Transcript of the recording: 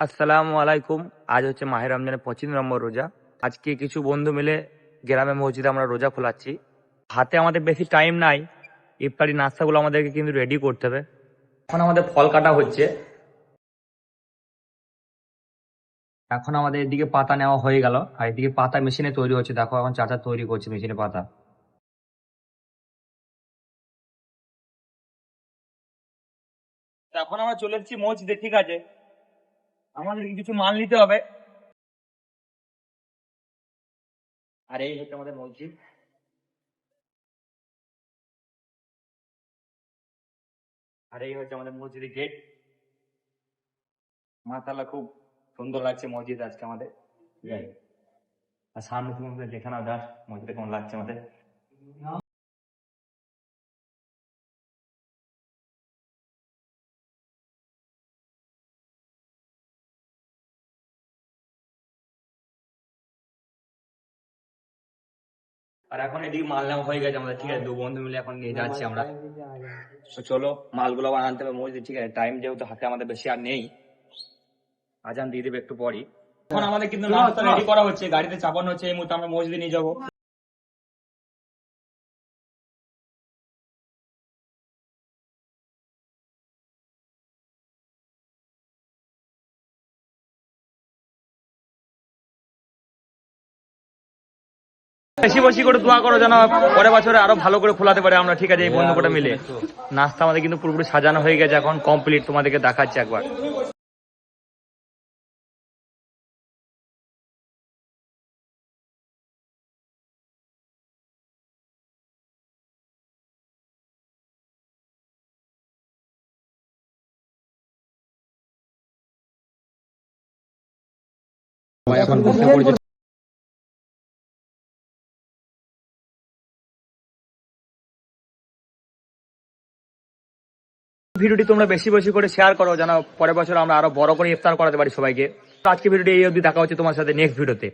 আসসালামু আলাইকুম। আজ হচ্ছে মাহে রমজানের 25 নম্বর রোজা। আজকে কিছু বন্ধু মিলে গ্রামে মসজিদে আমরা রোজা খোলাচ্ছি। হাতে আমাদের বেশি টাইম নাই, ইফতারি নাস্তাগুলো আমাদেরকে কিন্তু রেডি করতে হবে। এখন আমাদের ফল কাটা হচ্ছে। এখন আমাদের এদিকে পাতা নেওয়া হয়ে গেল, আর এদিকে পাতা মেশিনে তৈরি হচ্ছে। দেখো এখন চাচা তৈরি করছে মেশিনে পাতা। এখন আমরা চলে এসেছি মসজিদে, ঠিক আছে। আমাদের কিছু মাল নিতে হবে। আর এই হচ্ছে আমাদের মসজিদ। আর এই হচ্ছে আমাদের মসজিদের গেট। মাশাআল্লাহ, খুব সুন্দর লাগছে মসজিদ আজকে আমাদের। যাই, আর সামনে তুমি দেখে নাও জাস্ট মসজিদে কেমন লাগছে আমাদের। আর এখন এদিকে মাল নেওয়া হয়ে গেছে আমাদের, ঠিক আছে। দু বন্ধু মিলে এখন নিয়ে যাচ্ছি আমরা। তো চলো মালগুলো আবার আনতে হবে মসজিদ, ঠিক আছে। টাইম যেহেতু হাতে আমাদের বেশি আর নেই, আজান দিয়ে দেবে একটু পরই। এখন আমাদের কিন্তু নাস্তা রেডি করা হচ্ছে, গাড়িতে চাপানো হচ্ছে। এই মুহূর্তে আমরা মসজিদে নিয়ে যাবো। বেশি বেশি করে দোয়া করো যেন পরের বছরে আরো ভালো করে খোলাতে পারে আমরা, ঠিক আছে। এই বন্ধু কটা মিলে নাস্তা আমাদের কিন্তু পুরোপুরি সাজানো হয়ে গেছে, এখন কমপ্লিট। তোমাদেরকে দেখাচ্ছি একবার। এখন বসে পড়েছে। ভিডিওটি তোমরা বেশি বেশি করে শেয়ার করো যেন পরের বছর আমরা আরো বড় করে ইফতার করাতে পারি সবাইকে। তো আজকে ভিডিওটি এই অবধি, দেখা হচ্ছে তোমার সাথে নেক্সট ভিডিওতে।